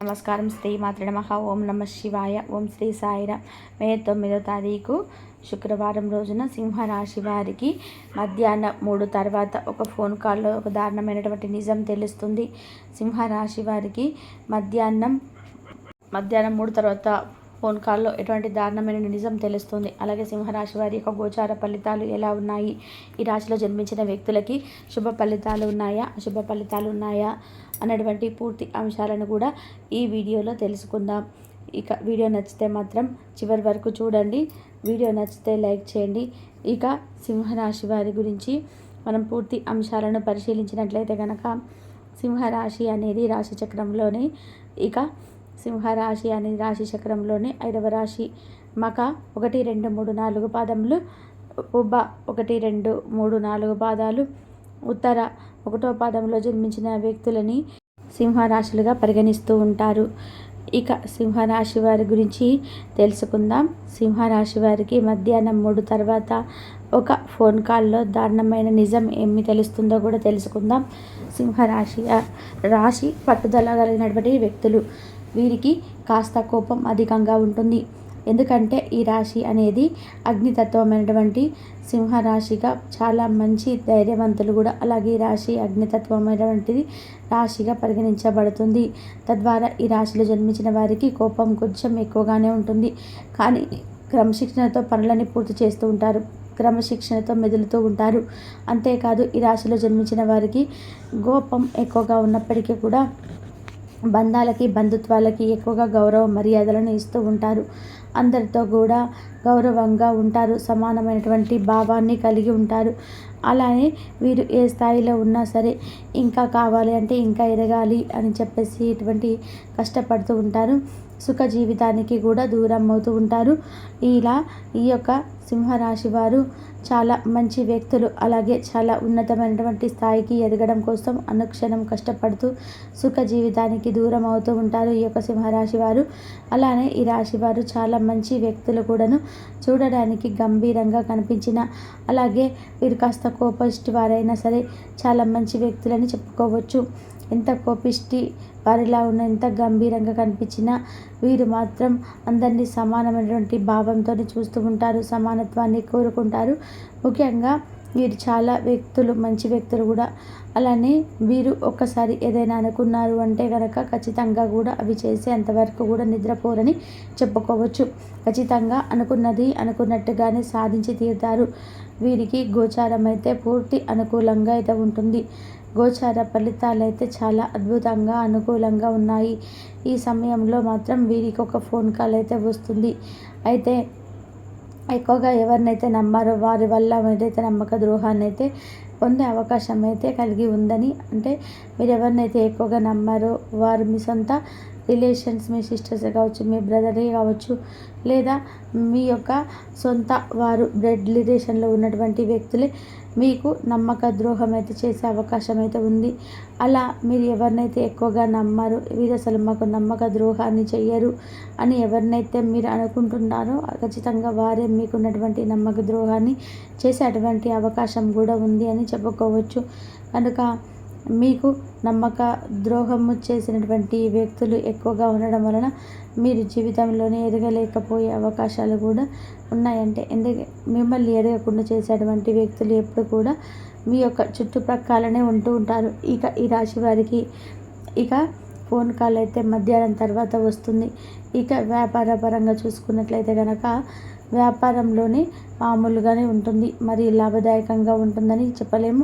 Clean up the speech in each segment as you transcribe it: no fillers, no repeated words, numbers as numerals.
నమస్కారం. శ్రీ మాత్రే నమః. ఓం నమ శివాయ. ఓం శ్రీ సాయిరామ్. మే 9వ తారీఖు శుక్రవారం రోజున సింహరాశి వారికి మధ్యాహ్నం 3 తర్వాత ఒక ఫోన్ కాల్లో ఒక దారుణమైనటువంటి నిజం తెలుస్తుంది. సింహరాశి వారికి మధ్యాహ్నం 3 తర్వాత ఫోన్ కాల్లో ఎటువంటి దారుణమైన నిజం తెలుస్తుంది. అలాగే సింహరాశి వారి యొక్క గోచార ఫలితాలు ఎలా ఉన్నాయి, ఈ రాశిలో జన్మించిన వ్యక్తులకి శుభ ఫలితాలు ఉన్నాయా, అశుభ ఫలితాలు ఉన్నాయా అన్నటువంటి పూర్తి అంశాలను కూడా ఈ వీడియోలో తెలుసుకుందాం. ఇక వీడియో నచ్చితే మాత్రం చివరి వరకు చూడండి. వీడియో నచ్చితే లైక్ చేయండి. ఇక సింహరాశి వారి గురించి మనం పూర్తి అంశాలను పరిశీలించినట్లయితే కనుక సింహరాశి అనేది రాశి చక్రంలోనే సింహరాశి అనేది రాశి చక్రంలోనే 5వ రాశి. మక 1, 2, 3, 4 పాదములు, ఉబ్బ 1, 2, 3, 4 పాదాలు, ఉత్తర 1వ పాదంలో జన్మించిన వ్యక్తులని సింహరాశులుగా పరిగణిస్తూ ఉంటారు. ఇక సింహరాశి వారి గురించి తెలుసుకుందాం. సింహరాశి వారికి మధ్యాహ్నం 3 తర్వాత ఒక ఫోన్ కాల్లో దారుణమైన నిజం ఏమి తెలుస్తుందో కూడా తెలుసుకుందాం. రాశి పట్టుదల కలిగినటువంటి వ్యక్తులు. వీరికి కాస్త కోపం అధికంగా ఉంటుంది. ఎందుకంటే ఈ రాశి అనేది అగ్నితత్వమైనటువంటి సింహరాశిగా చాలా మంచి ధైర్యవంతులు కూడా. అలాగే ఈ రాశి అగ్నితత్వమైనటువంటిది రాశిగా పరిగణించబడుతుంది. తద్వారా ఈ రాశిలో జన్మించిన వారికి కోపం కొంచెం ఎక్కువగానే ఉంటుంది. కానీ క్రమశిక్షణతో పనులని పూర్తి చేస్తూ ఉంటారు. క్రమశిక్షణతో మెదులుతూ ఉంటారు. అంతేకాదు ఈ రాశిలో జన్మించిన వారికి కోపం ఎక్కువగా ఉన్నప్పటికీ కూడా బంధాలకి, బంధుత్వాలకి ఎక్కువగా గౌరవ మర్యాదలను ఇస్తూ ఉంటారు. అందరితో కూడా గౌరవంగా ఉంటారు. సమానమైనటువంటి భావాన్ని కలిగి ఉంటారు. అలానే వీరు ఏ స్థాయిలో ఉన్నా సరే ఇంకా కావాలి అంటే ఇంకా ఎదగాలి అని చెప్పేసి ఇటువంటి కష్టపడుతూ ఉంటారు. సుఖ జీవితానికి కూడా దూరం అవుతూ ఉంటారు. ఇలా ఈ యొక్క సింహరాశి వారు చాలా మంచి వ్యక్తులు. అలాగే చాలా ఉన్నతమైనటువంటి స్థాయికి ఎదగడం కోసం అనుక్షణం కష్టపడుతూ సుఖ జీవితానికి దూరం అవుతూ ఉంటారు ఈ యొక్క సింహరాశి వారు. అలానే ఈ రాశి వారు చాలా మంచి వ్యక్తులు కూడాను. చూడడానికి గంభీరంగా కనిపించిన, అలాగే వీరు కాస్త కోపిష్టి వారైనా సరే చాలా మంచి వ్యక్తులని చెప్పుకోవచ్చు. ఎంత కోపిష్టి వారిలా ఉన్న, ఎంత గంభీరంగా కనిపించినా వీరు మాత్రం అందరినీ సమానమైనటువంటి భావంతో చూస్తూ ఉంటారు. సమానత్వాన్ని కోరుకుంటారు. ముఖ్యంగా వీరు చాలా మంచి వ్యక్తులు కూడా. అలానే వీరు ఒక్కసారి ఏదైనా అనుకున్నారు అంటే కనుక ఖచ్చితంగా కూడా అవి చేసే అంతవరకు కూడా నిద్రపోరని చెప్పుకోవచ్చు. ఖచ్చితంగా అనుకున్నది అనుకున్నట్టుగానే సాధించి తీరుతారు. వీరికి గోచారం అయితే పూర్తి అనుకూలంగా అయితే ఉంటుంది. గోచార ఫలితాలు అయితే చాలా అద్భుతంగా అనుకూలంగా ఉన్నాయి. ఈ సమయంలో మాత్రం వీరికి ఒక ఫోన్ కాల్ అయితే వస్తుంది. అయితే ఎక్కువగా ఎవరినైతే నమ్మారో వారి వల్ల ఏదైతే నమ్మక ద్రోహాన్ని అయితే పొందే అవకాశం అయితే కలిగి ఉందని, అంటే మీరు ఎవరినైతే ఎక్కువగా నమ్మారో వారు మీ సొంత రిలేషన్స్, మీ సిస్టర్సే కావచ్చు, మీ బ్రదరే కావచ్చు, లేదా మీ యొక్క సొంత వారు బ్లడ్ రిలేషన్లో ఉన్నటువంటి వ్యక్తులే మీకు నమ్మక ద్రోహం అయితే చేసే అవకాశం అయితే ఉంది. అలా మీరు ఎవరినైతే ఎక్కువగా నమ్మారో, వీరు అసలు మాకు నమ్మక ద్రోహాన్ని చెయ్యరు అని ఎవరినైతే మీరు అనుకుంటున్నారో ఖచ్చితంగా వారే మీకున్నటువంటి నమ్మక ద్రోహాన్ని చేసేటువంటి అవకాశం కూడా ఉంది అని చెప్పుకోవచ్చు. కనుక మీకు నమ్మక ద్రోహము చేసినటువంటి వ్యక్తులు ఎక్కువగా ఉండడం వలన మీరు జీవితంలోనే ఎదగలేకపోయే అవకాశాలు కూడా ఉన్నాయంటే, మిమ్మల్ని ఎదగకుండా చేసేటువంటి వ్యక్తులు ఎప్పుడు కూడా మీ యొక్క చుట్టుప్రక్కలనే ఉంటూ ఉంటారు. ఇక ఈ రాశి వారికి ఫోన్ కాల్ అయితే మధ్యాహ్నం తర్వాత వస్తుంది. ఇక వ్యాపార పరంగా చూసుకున్నట్లయితే కనుక వ్యాపారంలోనే మామూలుగానే ఉంటుంది. మరి లాభదాయకంగా ఉంటుందని చెప్పలేము,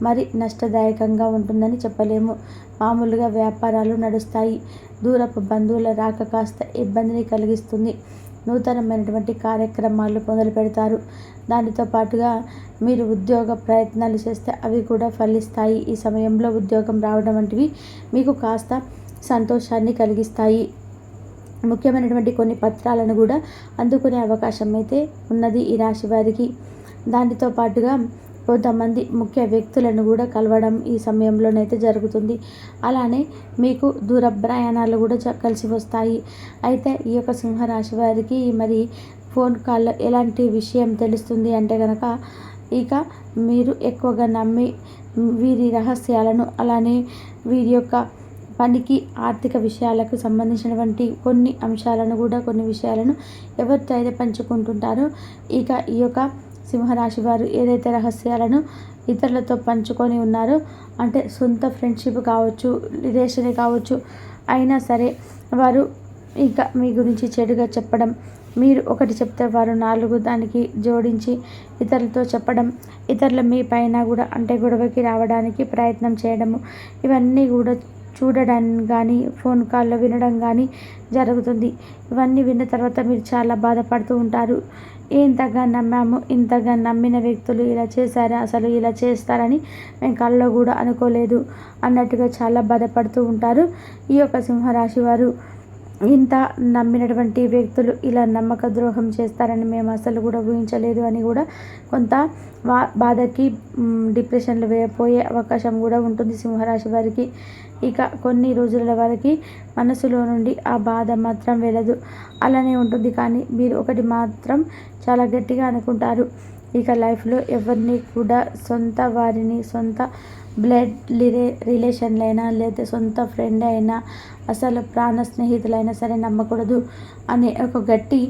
మరి నష్టదాయకంగా ఉంటుందని చెప్పలేము. మామూలుగా వ్యాపారాలు నడుస్తాయి. దూరపు బంధువుల రాక కాస్త ఇబ్బందిని కలిగిస్తుంది. నూతనమైనటువంటి కార్యక్రమాలు మొదలు పెడతారు. దానితో పాటుగా మీరు ఉద్యోగ ప్రయత్నాలు చేస్తే అవి కూడా ఫలిస్తాయి. ఈ సమయంలో ఉద్యోగం రావడం వంటివి మీకు కాస్త సంతోషాన్ని కలిగిస్తాయి. ముఖ్యమైనటువంటి కొన్ని పత్రాలను కూడా అందుకునే అవకాశం అయితే ఉన్నది ఈ రాశి వారికి. దానితో పాటుగా కొంతమంది ముఖ్య వ్యక్తులను కూడా కలవడం ఈ సమయంలోనైతే జరుగుతుంది. అలానే మీకు దూర ప్రయాణాలు కూడా కలిసి వస్తాయి. అయితే ఈ యొక్క సింహరాశి వారికి మరి ఫోన్ కాల్లో ఎలాంటి విషయం తెలుస్తుంది అంటే కనుక, ఇక మీరు ఎక్కువగా నమ్మి వీరి రహస్యాలను, అలానే వీరి యొక్క పనికి, ఆర్థిక విషయాలకు సంబంధించినటువంటి కొన్ని విషయాలను ఎవరితో అయితే పంచుకుంటుంటారో, ఇక ఈ యొక్క సింహరాశి వారు ఏదైతే రహస్యాలను ఇతరులతో పంచుకొని ఉన్నారో, అంటే సొంత ఫ్రెండ్షిప్ కావచ్చు, రిలేషన్ కావచ్చు, అయినా సరే వారు ఇక మీ గురించి చెడుగా చెప్పడం, మీరు ఒకటి చెప్తే వారు 4 దానికి జోడించి ఇతరులతో చెప్పడం, ఇతరులు మీ పైన కూడా అంటే గొడవకి రావడానికి ప్రయత్నం చేయడము, ఇవన్నీ కూడా చూడడం కానీ, ఫోన్ కాల్లో వినడం కానీ జరుగుతుంది. ఇవన్నీ విన్న తర్వాత మీరు చాలా బాధపడుతూ ఉంటారు. ఇంతగా నమ్మాము, ఇంతగా నమ్మిన వ్యక్తులు ఇలా చేశారా, అసలు ఇలా చేస్తారని మేము కల్లో కూడా అనుకోలేదు అన్నట్టుగా చాలా బాధపడుతూ ఉంటారు. ఈ యొక్క సింహరాశి వారు ఇంత నమ్మినటువంటి వ్యక్తులు ఇలా నమ్మక ద్రోహం చేస్తారని మేము అసలు కూడా ఊహించలేదు అని కూడా కొంత బాధకి డిప్రెషన్లో పోయే అవకాశం కూడా ఉంటుంది సింహరాశి వారికి. ఇక కొన్ని రోజుల వరకు మనసులో నుండి ఆ బాధ మాత్రం వెళ్ళదు, అలానే ఉంటుంది. కానీ మీరు ఒకటి మాత్రం చాలా గట్టిగా అనుకుంటారు, ఇక లైఫ్లో ఎవరిని కూడా సొంత వారిని, సొంత బ్లడ్ రిలేషన్లైనా లేదా సొంత ఫ్రెండ్ అయినా, అసలు ప్రాణ స్నేహితులైనా సరే నమ్మకూడదు అనే ఒక గట్టి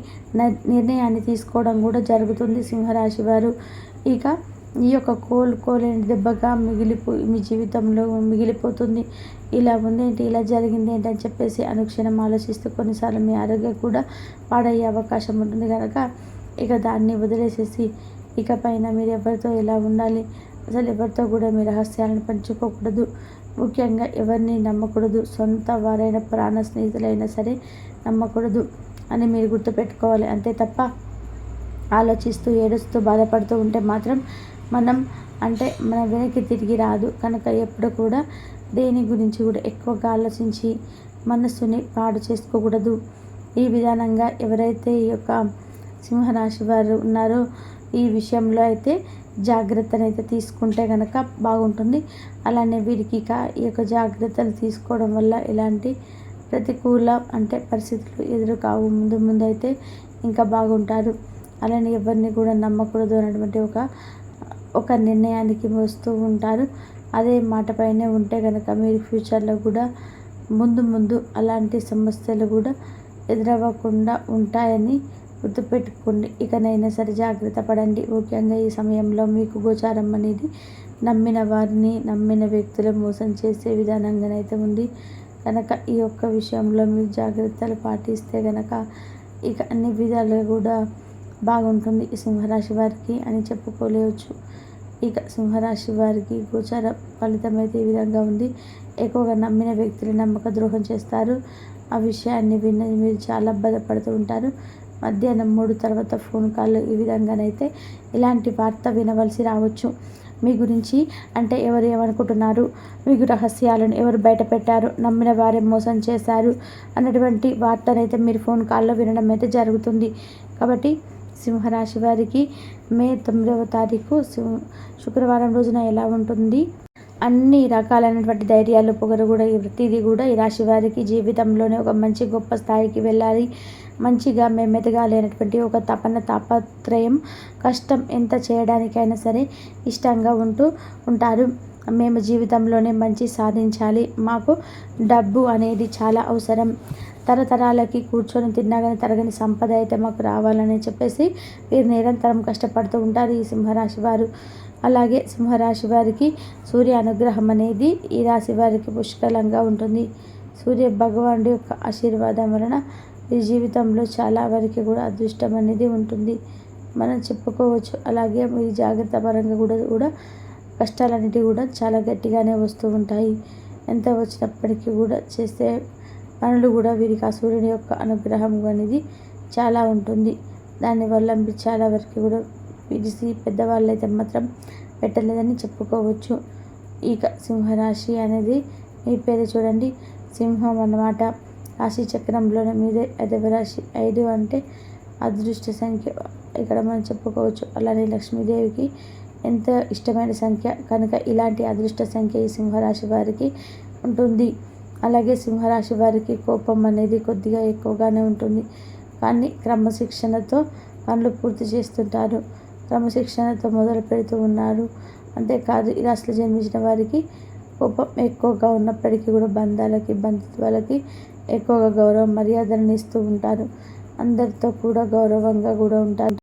నిర్ణయాన్ని తీసుకోవడం కూడా జరుగుతుంది సింహరాశి వారు. ఇక ఈ యొక్క కోలుకోలేని దెబ్బగా మీ జీవితంలో మిగిలిపోతుంది. ఇలా ఉందేంటి, ఇలా జరిగింది ఏంటి అని చెప్పేసి అనుక్షణం ఆలోచిస్తూ కొన్నిసార్లు మీ ఆరోగ్యం కూడా పాడయ్యే అవకాశం ఉంటుంది కనుక ఇక దాన్ని వదిలేసేసి ఇకపైన మీరు ఎవరితో ఎలా ఉండాలి, అసలు ఎవరితో కూడా మీ రహస్యాలను పంచుకోకూడదు, ముఖ్యంగా ఎవరిని నమ్మకూడదు, సొంత వారైన ప్రాణ స్నేహితులైనా సరే నమ్మకూడదు అని మీరు గుర్తుపెట్టుకోవాలి. అంతే తప్ప ఆలోచిస్తూ ఏడుస్తూ బాధపడుతూ ఉంటే మాత్రం మన వెనక్కి తిరిగి రాదు కనుక ఎప్పుడు కూడా దేని గురించి కూడా ఎక్కువగా ఆలోచించి మనస్సుని పాడు చేసుకోకూడదు. ఈ విధానంగా ఎవరైతే ఈ యొక్క సింహరాశి వారు ఉన్నారో ఈ విషయంలో అయితే జాగ్రత్తను అయితే తీసుకుంటే కనుక బాగుంటుంది. అలానే వీరికి ఈ యొక్క జాగ్రత్తలు తీసుకోవడం వల్ల ఎలాంటి ప్రతికూల పరిస్థితులు ఎదురు కావు. ముందు అయితే ఇంకా బాగుంటారు. అలానే ఎవరిని కూడా నమ్మకూడదు అన్నటువంటి ఒక నిర్ణయానికి వస్తూ ఉంటారు. అదే మాటపైనే ఉంటే కనుక మీరు ఫ్యూచర్లో కూడా ముందు అలాంటి సమస్యలు కూడా ఎదురవ్వకుండా ఉంటాయని గుర్తుపెట్టుకోండి. ఇకనైనా సరే జాగ్రత్త పడండి. ముఖ్యంగా ఈ సమయంలో మీకు గోచారం అనేది నమ్మిన వారిని, నమ్మిన వ్యక్తులు మోసం చేసే విధానంగానైతే ఉంది కనుక ఈ యొక్క విషయంలో మీరు జాగ్రత్తలు పాటిస్తే కనుక ఇక అన్ని విధాలుగా కూడా బాగుంటుంది ఈ సింహరాశి వారికి అని చెప్పుకోలేవచ్చు. ఇక సింహరాశి వారికి గోచార ఫలితం అయితే ఈ విధంగా ఉంది. ఎక్కువగా నమ్మిన వ్యక్తులు నమ్మక ద్రోహం చేస్తారు. ఆ విషయాన్ని విన్న మీరు చాలా బాధపడుతూ ఉంటారు. మధ్యాహ్నం 3 తర్వాత ఫోన్ కాల్ ఈ విధంగానైతే ఇలాంటి వార్త వినవలసి రావచ్చు. మీ గురించి ఎవరు ఏమనుకుంటున్నారు, మీకు రహస్యాలను ఎవరు బయట పెట్టారు, నమ్మిన వారే మోసం చేశారు అన్నటువంటి వార్తనైతే మీరు ఫోన్ కాల్లో వినడం అయితే జరుగుతుంది. కాబట్టి సింహరాశి వారికి మే 9వ తారీఖు శుక్రవారం రోజున ఎలా ఉంటుంది, అన్ని రకాలైనటువంటి ధైర్యాలు, పొగరు కూడా ప్రతిదీ కూడా ఈ రాశి వారికి జీవితంలోనే ఒక మంచి గొప్ప స్థాయికి వెళ్ళాలి, మంచిగా మేము ఎదగాలి అనేటువంటి ఒక తాపత్రయం, కష్టం ఎంత చేయడానికైనా సరే ఇష్టంగా ఉంటారు. మేము జీవితంలోనే మంచి సాధించాలి, మాకు డబ్బు అనేది చాలా అవసరం, తరతరాలకి కూర్చొని తిన్నా కానీ తరగని సంపద అయితే మాకు రావాలని చెప్పేసి వీరు నిరంతరం కష్టపడుతూ ఉంటారు ఈ సింహరాశి వారు. అలాగే సింహరాశి వారికి సూర్య అనుగ్రహం అనేది ఈ రాశి వారికి పుష్కలంగా ఉంటుంది. సూర్య భగవానుడి యొక్క ఆశీర్వాదం వలన ఈ జీవితంలో చాలా వరకు కూడా అదృష్టం అనేది ఉంటుంది మనం చెప్పుకోవచ్చు. అలాగే మీ జాగ్రత్త పరంగా కూడా కష్టాలన్నిటివి కూడా చాలా గట్టిగానే వస్తూ ఉంటాయి. ఎంత వచ్చినప్పటికీ కూడా చేసే పనులు కూడా వీరికి ఆ సూర్యుని యొక్క అనుగ్రహం అనేది చాలా ఉంటుంది. దానివల్ల మీరు చాలా వరకు కూడా విడిసి పెద్దవాళ్ళు అయితే మాత్రం పెట్టలేదని చెప్పుకోవచ్చు. ఇక సింహరాశి అనేది మీ పేరు చూడండి, సింహం అన్నమాట. రాశి చక్రంలోనే మీదే 5వ రాశి. 5 అంటే అదృష్ట సంఖ్య ఇక్కడ మనం చెప్పుకోవచ్చు. అలానే లక్ష్మీదేవికి ఎంత ఇష్టమైన సంఖ్య కనుక ఇలాంటి అదృష్ట సంఖ్య ఈ సింహరాశి వారికి ఉంటుంది. అలాగే సింహరాశి వారికి కోపం అనేది కొద్దిగా ఎక్కువగానే ఉంటుంది, కానీ క్రమశిక్షణతో పనులు పూర్తి చేస్తుంటారు, క్రమశిక్షణతో మొదలు పెడుతూ ఉన్నారు. అంతేకాదు ఈ రాశిలో జన్మించిన వారికి కోపం ఎక్కువగా ఉన్నప్పటికీ కూడా బంధాలకి బంధుత్వాలకి ఎక్కువగా గౌరవ మర్యాదలను ఇస్తూ ఉంటారు. అందరితో కూడా గౌరవంగా కూడా ఉంటారు.